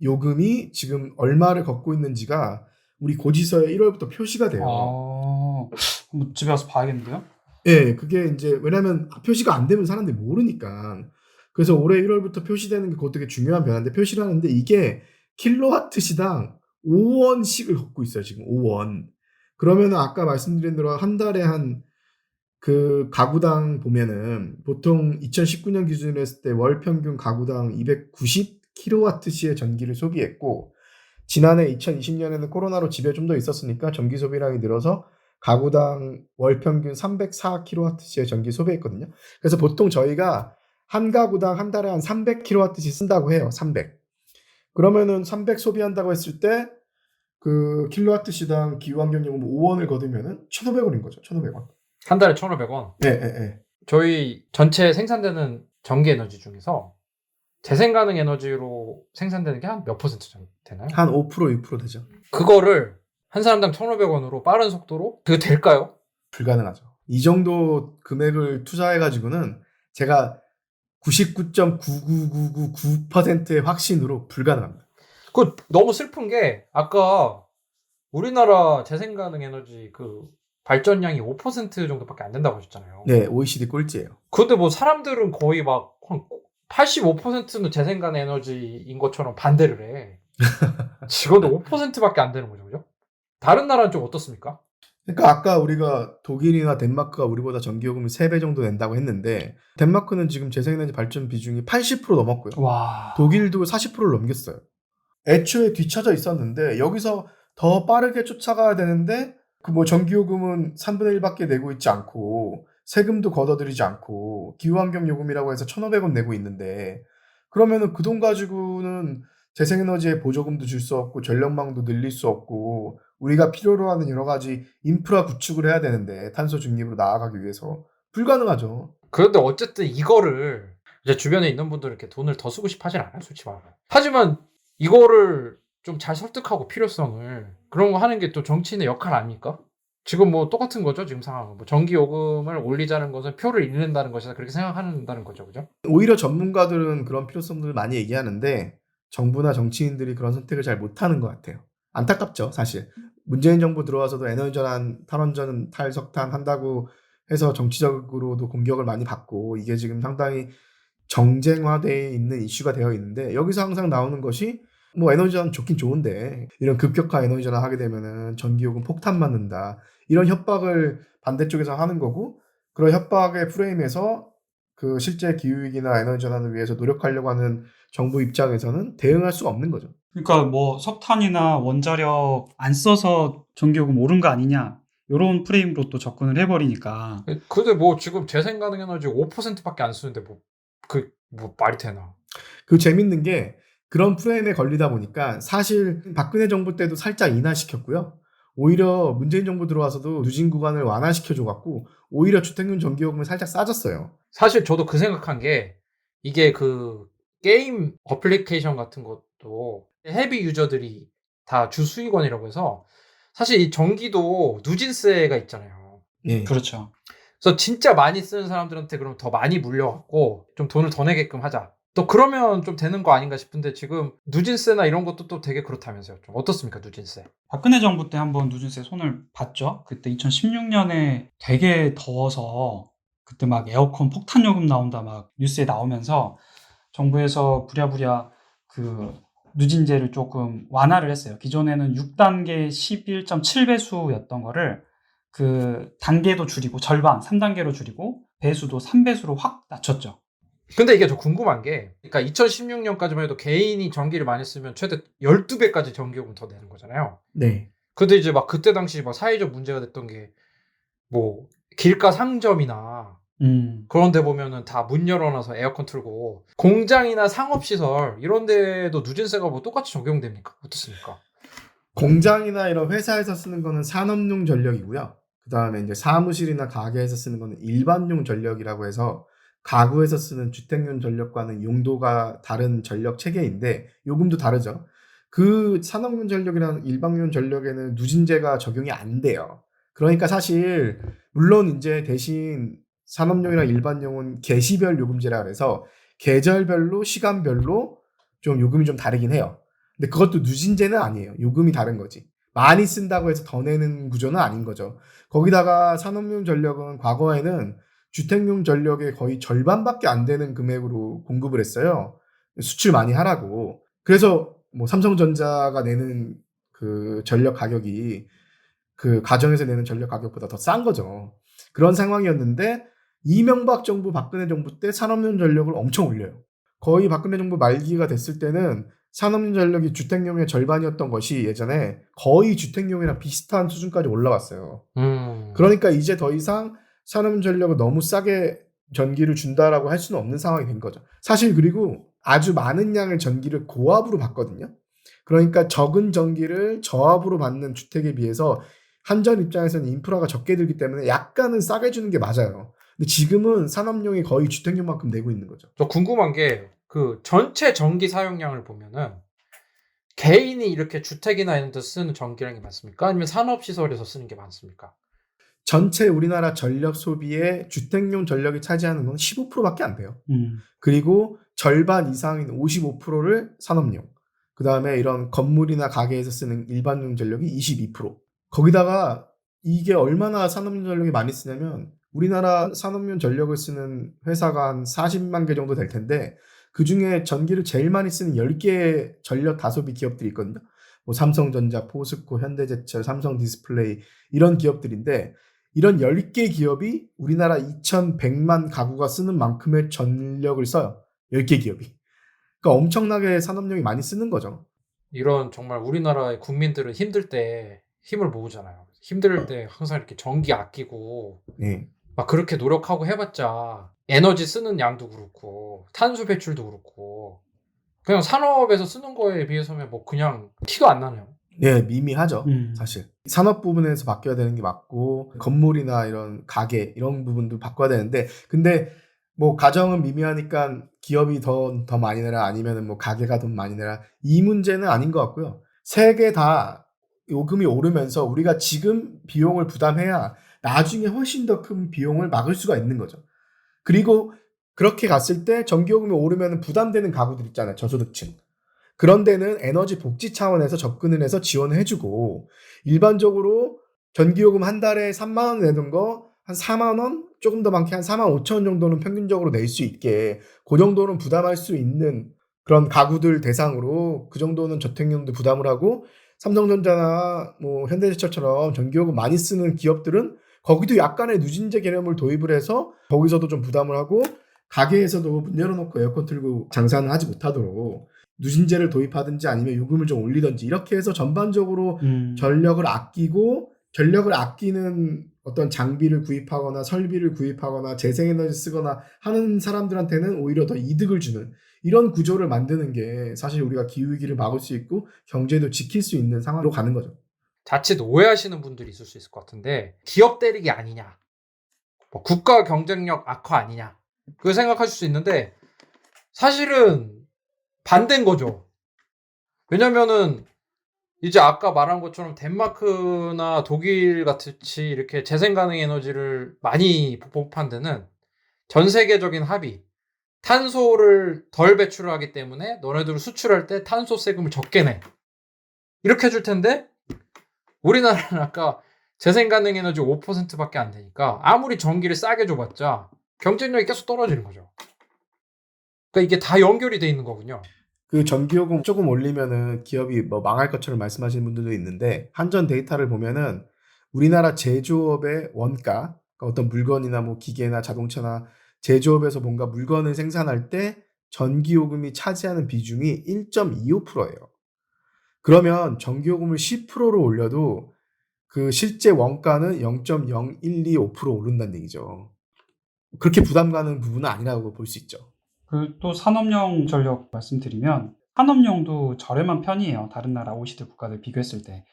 [SPEAKER 2] 요금이 지금 얼마를 걷고 있는지가 우리 고지서에 1월부터 표시가 돼요.
[SPEAKER 4] 한번 집에 가서 봐야겠는데요?
[SPEAKER 2] 예, 그게 이제 왜냐면 표시가 안 되면 사람들이 모르니까. 그래서 올해 1월부터 표시되는 게 그것도 되게 중요한 변화인데 표시를 하는데 이게 킬로와트 시당 5원씩을 걷고 있어요, 지금 5원. 그러면은 아까 말씀드린 대로 한 달에 그 가구당 보면은 보통 2019년 기준으로 했을 때 월 평균 가구당 290kWh의 전기를 소비했고 지난해 2020년에는 코로나로 집에 좀 더 있었으니까 전기 소비량이 늘어서 가구당 월 평균 304kWh의 전기 소비했거든요. 그래서 보통 저희가 한 가구당 한 달에 한 300kWh씩 쓴다고 해요. 300. 그러면은 300 소비한다고 했을 때 그 킬로와트 시당 기후환경요금 5원을 거두면은 1,500원인 거죠. 1,500원.
[SPEAKER 3] 한 달에 1,500원.
[SPEAKER 2] 네.
[SPEAKER 3] 저희 전체 생산되는 전기 에너지 중에서 재생 가능 에너지로 생산되는 게 한 몇 퍼센트 정도 되나요?
[SPEAKER 2] 한 5% 6% 되죠.
[SPEAKER 3] 그거를 한 사람당 1,500원으로 빠른 속도로 그게 될까요?
[SPEAKER 2] 불가능하죠. 이 정도 금액을 투자해가지고는 제가 99.99999%의 확신으로 불가능합니다.
[SPEAKER 3] 그 너무 슬픈 게 아까 우리나라 재생 가능 에너지 그 발전량이 5% 정도밖에 안 된다고 하셨잖아요.
[SPEAKER 2] 네, OECD 꼴찌예요.
[SPEAKER 3] 근데 뭐 사람들은 거의 막 한 85%는 재생 가능 에너지인 것처럼 반대를 해. 지금도 5%밖에 안 되는 거죠, 그죠? 다른 나라는 좀 어떻습니까?
[SPEAKER 2] 그러니까 아까 우리가 독일이나 덴마크가 우리보다 전기요금을 3배 정도 낸다고 했는데 덴마크는 지금 재생에너지 발전 비중이 80% 넘었고요.
[SPEAKER 4] 와.
[SPEAKER 2] 독일도 40%를 넘겼어요. 애초에 뒤처져 있었는데 여기서 더 빠르게 쫓아가야 되는데 그 뭐 전기요금은 3분의 1밖에 내고 있지 않고 세금도 걷어들이지 않고 기후환경요금이라고 해서 1,500원 내고 있는데 그러면은 그 돈 가지고는 재생에너지에 보조금도 줄 수 없고 전력망도 늘릴 수 없고 우리가 필요로 하는 여러 가지 인프라 구축을 해야 되는데 탄소 중립으로 나아가기 위해서 불가능하죠.
[SPEAKER 3] 그런데 어쨌든 이거를 이제 주변에 있는 분들은 이렇게 돈을 더 쓰고 싶어 하진 않아요, 솔직히 말하면. 하지만 이거를 좀 잘 설득하고 필요성을 그런 거 하는 게 또 정치인의 역할 아닙니까? 지금 뭐 똑같은 거죠, 지금 상황은. 뭐 전기 요금을 올리자는 것은 표를 잃는다는 것이다. 그렇게 생각한다는 거죠, 그죠?
[SPEAKER 2] 오히려 전문가들은 그런 필요성들을 많이 얘기하는데 정부나 정치인들이 그런 선택을 잘 못하는 것 같아요. 안타깝죠, 사실. 문재인 정부 들어와서도 에너지전환, 탈원전, 탈석탄 한다고 해서 정치적으로도 공격을 많이 받고 이게 지금 상당히 정쟁화되어 있는 이슈가 되어 있는데 여기서 항상 나오는 것이 뭐 에너지전 좋긴 좋은데 이런 급격한 에너지전환 하게 되면은 전기요금 폭탄 맞는다. 이런 협박을 반대쪽에서 하는 거고 그런 협박의 프레임에서 그 실제 기후위기나 에너지전환을 위해서 노력하려고 하는 정부 입장에서는 대응할 수가 없는 거죠.
[SPEAKER 4] 그러니까 뭐 석탄이나 원자력 안 써서 전기요금 오른 거 아니냐 요런 프레임으로 또 접근을 해버리니까
[SPEAKER 3] 근데 뭐 지금 재생 가능 에너지 5%밖에 안 쓰는데 뭐 말이 되나?
[SPEAKER 2] 그 재밌는 게 그런 프레임에 걸리다 보니까 사실 박근혜 정부 때도 살짝 인하시켰고요. 오히려 문재인 정부 들어와서도 누진 구간을 완화시켜줘갖고 오히려 주택용 전기요금을 살짝 싸졌어요.
[SPEAKER 3] 사실 저도 그 생각한 게 이게 그 게임 어플리케이션 같은 것도 헤비 유저들이 다 주 수익원이라고 해서 사실 이 전기도 누진세가 있잖아요.
[SPEAKER 2] 예.
[SPEAKER 4] 그렇죠.
[SPEAKER 3] 그래서 진짜 많이 쓰는 사람들한테 그럼 더 많이 물려갖고 좀 돈을 더 내게끔 하자. 또 그러면 좀 되는 거 아닌가 싶은데 지금 누진세나 이런 것도 또 되게 그렇다면서요. 좀 어떻습니까, 누진세?
[SPEAKER 4] 박근혜 정부 때 한번 누진세 손을 봤죠. 그때 2016년에 되게 더워서 그때 막 에어컨 폭탄 요금 나온다 막 뉴스에 나오면서 정부에서 부랴부랴 그 누진제를 조금 완화를 했어요. 기존에는 6단계 11.7배수였던 거를 그 단계도 줄이고 절반 3단계로 줄이고 배수도 3배수로 확 낮췄죠.
[SPEAKER 3] 근데 이게 저 궁금한 게, 그러니까 2016년까지만 해도 개인이 전기를 많이 쓰면 최대 12배까지 전기요금 더 내는 거잖아요.
[SPEAKER 2] 네.
[SPEAKER 3] 근데 이제 막 그때 당시 막 사회적 문제가 됐던 게, 뭐, 길가 상점이나 그런 데 보면은 다 문 열어놔서 에어컨 틀고, 공장이나 상업시설, 이런 데도 누진세가 뭐 똑같이 적용됩니까? 어떻습니까?
[SPEAKER 2] 공장이나 이런 회사에서 쓰는 거는 산업용 전력이고요. 그 다음에 이제 사무실이나 가게에서 쓰는 거는 일반용 전력이라고 해서 가구에서 쓰는 주택용 전력과는 용도가 다른 전력 체계인데 요금도 다르죠. 그 산업용 전력이랑 일반용 전력에는 누진제가 적용이 안 돼요. 그러니까 사실 물론 이제 대신 산업용이랑 일반용은 계시별 요금제라 그래서 계절별로 시간별로 좀 요금이 좀 다르긴 해요. 근데 그것도 누진제는 아니에요. 요금이 다른 거지. 많이 쓴다고 해서 더 내는 구조는 아닌 거죠. 거기다가 산업용 전력은 과거에는 주택용 전력의 거의 절반밖에 안 되는 금액으로 공급을 했어요. 수출 많이 하라고. 그래서 뭐 삼성전자가 내는 그 전력 가격이 그 가정에서 내는 전력 가격보다 더 싼 거죠. 그런 상황이었는데 이명박 정부, 박근혜 정부 때 산업용 전력을 엄청 올려요. 거의 박근혜 정부 말기가 됐을 때는 산업용 전력이 주택용의 절반이었던 것이 예전에 거의 주택용이랑 비슷한 수준까지 올라왔어요. 그러니까 이제 더 이상 산업용 전력을 너무 싸게 전기를 준다라고 할 수는 없는 상황이 된 거죠. 사실 그리고 아주 많은 양의 전기를 고압으로 받거든요. 그러니까 적은 전기를 저압으로 받는 주택에 비해서 한전 입장에서는 인프라가 적게 들기 때문에 약간은 싸게 주는 게 맞아요. 근데 지금은 산업용이 거의 주택용만큼 내고 있는 거죠.
[SPEAKER 3] 저 궁금한 게 그 전체 전기 사용량을 보면은 개인이 이렇게 주택이나 이런 데 쓰는 전기량이 많습니까? 아니면 산업시설에서 쓰는 게 많습니까?
[SPEAKER 2] 전체 우리나라 전력 소비의 주택용 전력이 차지하는 건 15%밖에 안 돼요.
[SPEAKER 4] 음.
[SPEAKER 2] 그리고 절반 이상인 55%를 산업용. 그 다음에 이런 건물이나 가게에서 쓰는 일반용 전력이 22%. 거기다가 이게 얼마나 산업용 전력이 많이 쓰냐면 우리나라 산업용 전력을 쓰는 회사가 한 40만 개 정도 될 텐데 그 중에 전기를 제일 많이 쓰는 10개의 전력 다소비 기업들이 있거든요. 뭐 삼성전자, 포스코, 현대제철, 삼성디스플레이 이런 기업들인데 이런 10개 기업이 우리나라 2,100만 가구가 쓰는 만큼의 전력을 써요. 10개 기업이. 그러니까 엄청나게 산업용이 많이 쓰는 거죠.
[SPEAKER 3] 이런 정말 우리나라의 국민들은 힘들 때 힘을 모으잖아요. 힘들 때 항상 이렇게 전기 아끼고
[SPEAKER 2] 예.
[SPEAKER 3] 막 그렇게 노력하고 해봤자 에너지 쓰는 양도 그렇고 탄소 배출도 그렇고 그냥 산업에서 쓰는 거에 비해서는 뭐 그냥 티가 안 나네요.
[SPEAKER 2] 네, 미미하죠.
[SPEAKER 4] 음.
[SPEAKER 2] 사실. 산업 부분에서 바뀌어야 되는 게 맞고 건물이나 이런 가게 이런 부분도 바꿔야 되는데 근데 뭐 가정은 미미하니까 기업이 더 많이 내라 아니면은 뭐 가게가 돈 많이 내라 이 문제는 아닌 것 같고요. 세 개 다 요금이 오르면서 우리가 지금 비용을 부담해야 나중에 훨씬 더 큰 비용을 막을 수가 있는 거죠. 그리고 그렇게 갔을 때 전기요금이 오르면 부담되는 가구들 있잖아요. 저소득층. 그런 데는 에너지 복지 차원에서 접근을 해서 지원을 해주고 일반적으로 전기요금 한 달에 3만 원 내는 거 한 4만 원? 조금 더 많게 한 4만 5천 원 정도는 평균적으로 낼 수 있게 그 정도는 부담할 수 있는 그런 가구들 대상으로 그 정도는 저택용도 부담을 하고 삼성전자나 뭐 현대제철처럼 전기요금 많이 쓰는 기업들은 거기도 약간의 누진제 개념을 도입을 해서 거기서도 좀 부담을 하고 가게에서도 문 열어놓고 에어컨 틀고 장사는 하지 못하도록 누진제를 도입하든지 아니면 요금을 좀 올리든지 이렇게 해서 전반적으로 전력을 아끼는 어떤 장비를 구입하거나 설비를 구입하거나 재생에너지 쓰거나 하는 사람들한테는 오히려 더 이득을 주는 이런 구조를 만드는 게 사실 우리가 기후위기를 막을 수 있고 경제도 지킬 수 있는 상황으로 가는 거죠.
[SPEAKER 3] 자칫 오해하시는 분들이 있을 수 있을 것 같은데 기업 때리기 아니냐 뭐 국가 경쟁력 악화 아니냐 그렇게 생각하실 수 있는데 사실은 반대인 거죠. 왜냐면은 이제 아까 말한 것처럼 덴마크나 독일 같이 이렇게 재생 가능 에너지를 많이 보급한 데는 전 세계적인 합의 탄소를 덜 배출하기 때문에 너네들 수출할 때 탄소 세금을 적게 내 이렇게 해줄 텐데 우리나라는 아까 재생 가능 에너지 5%밖에 안 되니까 아무리 전기를 싸게 줘봤자 경쟁력이 계속 떨어지는 거죠. 그러니까 이게 다 연결이 돼 있는 거군요.
[SPEAKER 2] 그 전기요금 조금 올리면은 기업이 뭐 망할 것처럼 말씀하시는 분들도 있는데 한전 데이터를 보면은 우리나라 제조업의 원가, 그러니까 어떤 물건이나 뭐 기계나 자동차나 제조업에서 뭔가 물건을 생산할 때 전기요금이 차지하는 비중이 1.25%예요. 그러면 전기요금을 10%로 올려도 그 실제 원가는 0.0125% 오른다는 얘기죠. 그렇게 부담 가는 부분은 아니라고 볼 수 있죠.
[SPEAKER 4] 그 또 산업용 전력 말씀드리면 산업용도 저렴한 편이에요. 다른 나라 OECD 국가들 비교했을 때.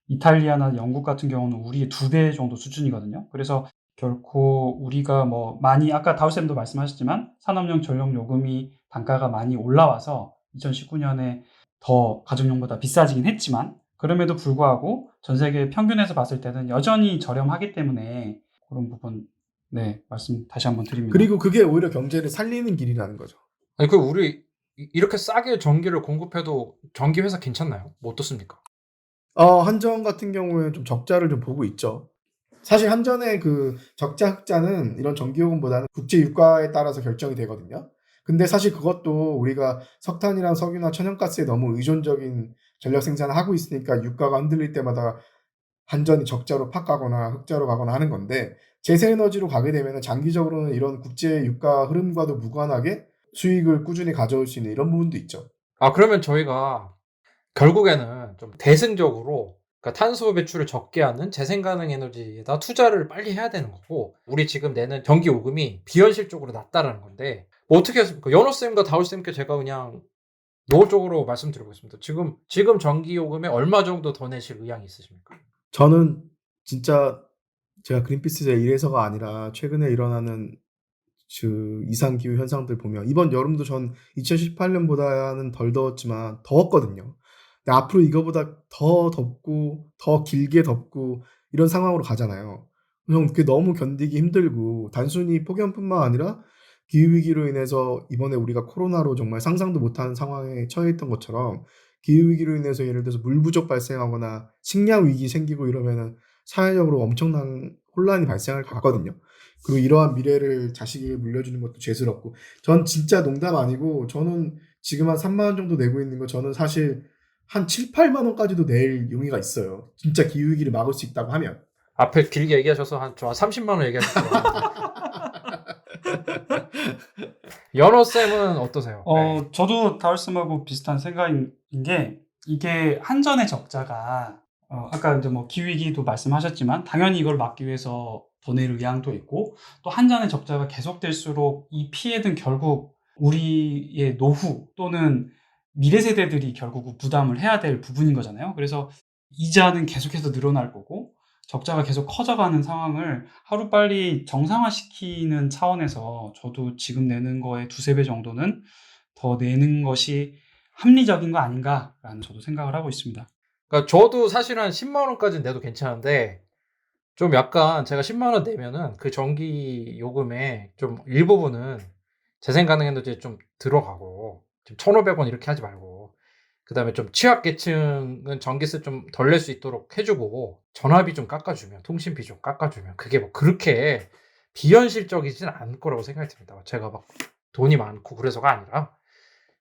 [SPEAKER 4] 이탈리아나 영국 같은 경우는 우리의 2배 정도 수준이거든요. 그래서 결코 우리가 뭐 많이 아까 다우쌤도 말씀하셨지만 산업용 전력 요금이 단가가 많이 올라와서 2019년에 더 가정용보다 비싸지긴 했지만 그럼에도 불구하고 전 세계 평균에서 봤을 때는 여전히 저렴하기 때문에 그런 부분 네, 말씀 다시 한번 드립니다.
[SPEAKER 2] 그리고 그게 오히려 경제를 살리는 길이라는 거죠.
[SPEAKER 3] 아니 그 우리 이렇게 싸게 전기를 공급해도 전기 회사 괜찮나요? 뭐 어떻습니까?
[SPEAKER 2] 한전 같은 경우에는 좀 적자를 좀 보고 있죠. 사실 한전의 그 적자 흑자는 이런 전기요금보다는 국제 유가에 따라서 결정이 되거든요. 근데 사실 그것도 우리가 석탄이랑 석유나 천연가스에 너무 의존적인 전력 생산을 하고 있으니까 유가가 흔들릴 때마다 한전이 적자로 팍 가거나 흑자로 가거나 하는 건데 재생에너지로 가게 되면 장기적으로는 이런 국제 유가 흐름과도 무관하게 수익을 꾸준히 가져올 수 있는 이런 부분도 있죠.
[SPEAKER 3] 아 그러면 저희가 결국에는 좀 대승적으로 그러니까 탄소 배출을 적게 하는 재생 가능 에너지에다 투자를 빨리 해야 되는 거고 우리 지금 내는 전기 요금이 비현실적으로 낮다라는 건데 뭐 어떻게 했습니까? 연호쌤과 다울쌤께 제가 그냥 노골적으로 말씀드리겠습니다. 지금 전기 요금에 얼마 정도 더 내실 의향이 있으십니까?
[SPEAKER 2] 저는 진짜 제가 그린피스에 일해서가 아니라 최근에 일어나는 그 이상기후 현상들 보면 이번 여름도 전 2018년보다는 덜 더웠지만 더웠거든요. 근데 앞으로 이거보다 더 덥고 더 길게 덥고 이런 상황으로 가잖아요. 형 그게 너무 견디기 힘들고 단순히 폭염뿐만 아니라 기후위기로 인해서 이번에 우리가 코로나로 정말 상상도 못하는 상황에 처해 있던 것처럼 기후위기로 인해서 예를 들어서 물 부족 발생하거나 식량 위기 생기고 이러면은 사회적으로 엄청난 혼란이 발생할 것 같거든요. 그리고 이러한 미래를 자식에게 물려주는 것도 죄스럽고 전 진짜 농담 아니고 저는 지금 한 3만 원 정도 내고 있는 거 저는 사실 한 7, 8만 원까지도 낼 용의가 있어요. 진짜 기후위기를 막을 수 있다고 하면.
[SPEAKER 3] 앞에 길게 얘기하셔서 저 30만 원 얘기하셨어요. 연어쌤은 어떠세요? 네.
[SPEAKER 4] 저도 다울쌤하고 비슷한 생각인 게 이게 한전의 적자가 아까 이제 뭐 기후위기도 말씀하셨지만 당연히 이걸 막기 위해서 더 낼 의향도 있고 또 한전의 적자가 계속될수록 이 피해는 결국 우리의 노후 또는 미래 세대들이 결국 부담을 해야 될 부분인 거잖아요. 그래서 이자는 계속해서 늘어날 거고 적자가 계속 커져가는 상황을 하루빨리 정상화시키는 차원에서 저도 지금 내는 거에 두세 배 정도는 더 내는 것이 합리적인 거 아닌가라는 저도 생각을 하고 있습니다.
[SPEAKER 3] 그러니까 저도 사실 한 10만 원까지는 내도 괜찮은데 좀 약간 제가 10만 원 내면은 그 전기 요금에 좀 일부분은 재생가능에너지에 좀 들어가고 지금 1,500원 이렇게 하지 말고 그다음에 좀 취약계층은 전기세 좀 덜 낼 수 있도록 해주고 전화비 좀 깎아주면 통신비 좀 깎아주면 그게 뭐 그렇게 비현실적이진 않을 거라고 생각이 듭니다. 제가 막 돈이 많고 그래서가 아니라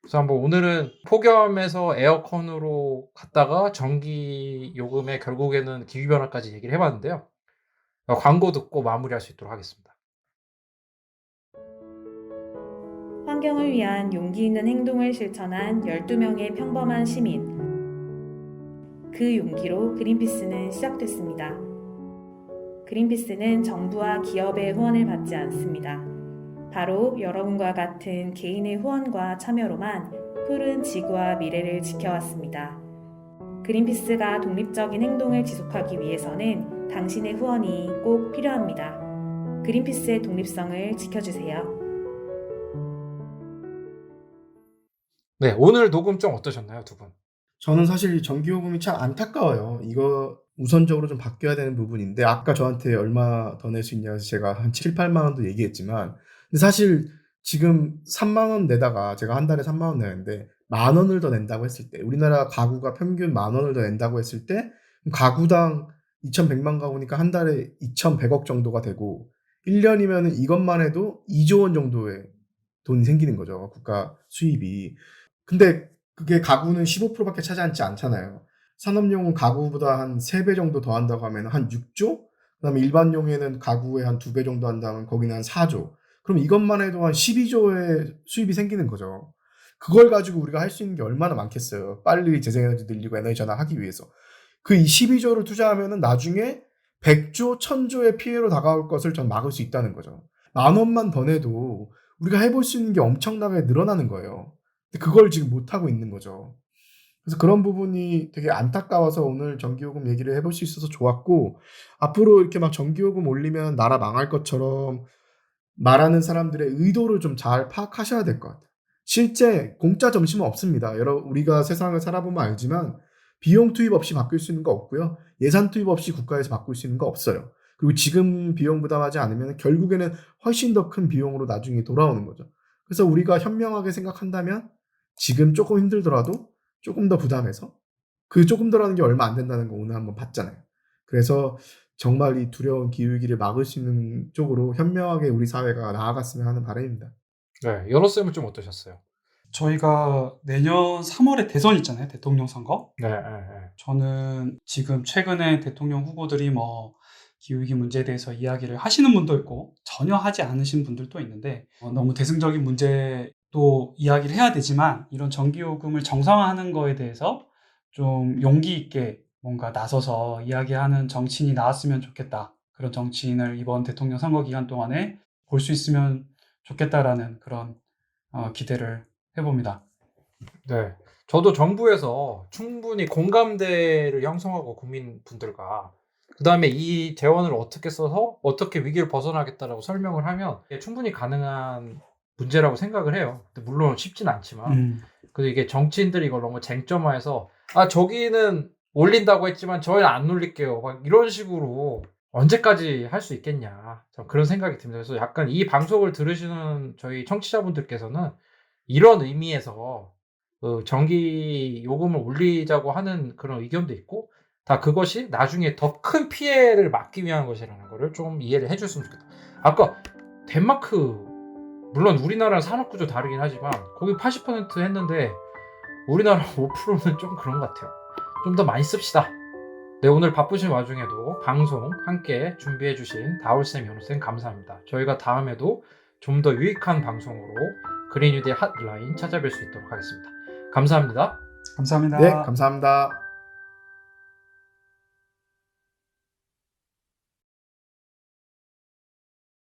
[SPEAKER 3] 그래서 한번 오늘은 폭염에서 에어컨으로 갔다가 전기 요금에 결국에는 기후변화까지 얘기를 해봤는데요. 광고 듣고 마무리할 수 있도록 하겠습니다.
[SPEAKER 6] 환경을 위한 용기 있는 행동을 실천한 12명의 평범한 시민. 그 용기로 그린피스는 시작됐습니다. 그린피스는 정부와 기업의 후원을 받지 않습니다. 바로 여러분과 같은 개인의 후원과 참여로만 푸른 지구와 미래를 지켜왔습니다. 그린피스가 독립적인 행동을 지속하기 위해서는 당신의 후원이 꼭 필요합니다. 그린피스의 독립성을 지켜주세요.
[SPEAKER 3] 네, 오늘 녹음 좀 어떠셨나요, 두 분?
[SPEAKER 2] 저는 사실 전기요금이 참 안타까워요. 이거 우선적으로 좀 바뀌어야 되는 부분인데 아까 저한테 얼마 더 낼 수 있냐고 해서 제가 한 7, 8만 원도 얘기했지만 근데 사실 지금 3만 원 내다가 제가 한 달에 3만 원 내는데 만 원을 더 낸다고 했을 때 우리나라 가구가 평균 만 원을 더 낸다고 했을 때 가구당 2,100만 가구니까 한 달에 2,100억 정도가 되고 1년이면은 이것만 해도 2조 원 정도의 돈이 생기는 거죠. 국가 수입이. 근데 그게 가구는 15%밖에 차지하지 않잖아요. 산업용은 가구보다 한 3배 정도 더 한다고 하면 한 6조? 그다음에 일반용에는 가구에 한 2배 정도 한다면 거기는 한 4조. 그럼 이것만 해도 한 12조의 수입이 생기는 거죠. 그걸 가지고 우리가 할 수 있는 게 얼마나 많겠어요. 빨리 재생에너지 늘리고 에너지 전환하기 위해서. 그 12조를 투자하면은 나중에 100조, 1000조의 피해로 다가올 것을 전 막을 수 있다는 거죠. 만 원만 더 내도 우리가 해볼 수 있는 게 엄청나게 늘어나는 거예요. 근데 그걸 지금 못하고 있는 거죠. 그래서 그런 부분이 되게 안타까워서 오늘 전기요금 얘기를 해볼 수 있어서 좋았고, 앞으로 이렇게 막 전기요금 올리면 나라 망할 것처럼 말하는 사람들의 의도를 좀 잘 파악하셔야 될 것 같아요. 실제 공짜 점심은 없습니다. 우리가 세상을 살아보면 알지만 비용 투입 없이 바꿀 수 있는 거 없고요. 예산 투입 없이 국가에서 바꿀 수 있는 거 없어요. 그리고 지금 비용 부담하지 않으면 결국에는 훨씬 더 큰 비용으로 나중에 돌아오는 거죠. 그래서 우리가 현명하게 생각한다면 지금 조금 힘들더라도 조금 더 부담해서 그 조금 더라는 게 얼마 안 된다는 거 오늘 한번 봤잖아요. 그래서 정말 이 두려운 기후위기를 막을 수 있는 쪽으로 현명하게 우리 사회가 나아갔으면 하는 바람입니다.
[SPEAKER 3] 네, 연어쌤은 좀 어떠셨어요?
[SPEAKER 4] 저희가 내년 3월에 대선 있잖아요. 대통령 선거.
[SPEAKER 3] 네.
[SPEAKER 4] 저는 지금 최근에 대통령 후보들이 뭐 기후위기 문제에 대해서 이야기를 하시는 분도 있고 전혀 하지 않으신 분들도 있는데 너무 대승적인 문제도 이야기를 해야 되지만 이런 전기요금을 정상화하는 거에 대해서 좀 용기 있게 뭔가 나서서 이야기하는 정치인이 나왔으면 좋겠다. 그런 정치인을 이번 대통령 선거 기간 동안에 볼 수 있으면 좋겠다라는 그런 기대를 해봅니다.
[SPEAKER 3] 네. 저도 정부에서 충분히 공감대를 형성하고 국민분들과 그 다음에 이 재원을 어떻게 써서 어떻게 위기를 벗어나겠다라고 설명을 하면 충분히 가능한 문제라고 생각을 해요. 근데 물론 쉽진 않지만 그래도 이게 정치인들이 이걸 너무 쟁점화해서 저기는 올린다고 했지만 저희는 안 올릴게요. 막 이런 식으로 언제까지 할 수 있겠냐. 참 그런 생각이 듭니다. 그래서 약간 이 방송을 들으시는 저희 청취자분들께서는 이런 의미에서 전기 요금을 올리자고 하는 그런 의견도 있고 다 그것이 나중에 더 큰 피해를 막기 위한 것이라는 거를 좀 이해를 해줬으면 좋겠다. 아까 덴마크 물론 우리나라랑 산업구조 다르긴 하지만 거기 80% 했는데 우리나라 5%는 좀 그런 것 같아요. 좀 더 많이 씁시다. 네, 오늘 바쁘신 와중에도 방송 함께 준비해주신 다울쌤, 연우쌤 감사합니다. 저희가 다음에도 좀 더 유익한 방송으로 그린뉴딜 핫라인 찾아뵐 수 있도록 하겠습니다. 감사합니다.
[SPEAKER 4] 감사합니다.
[SPEAKER 2] 네, 감사합니다.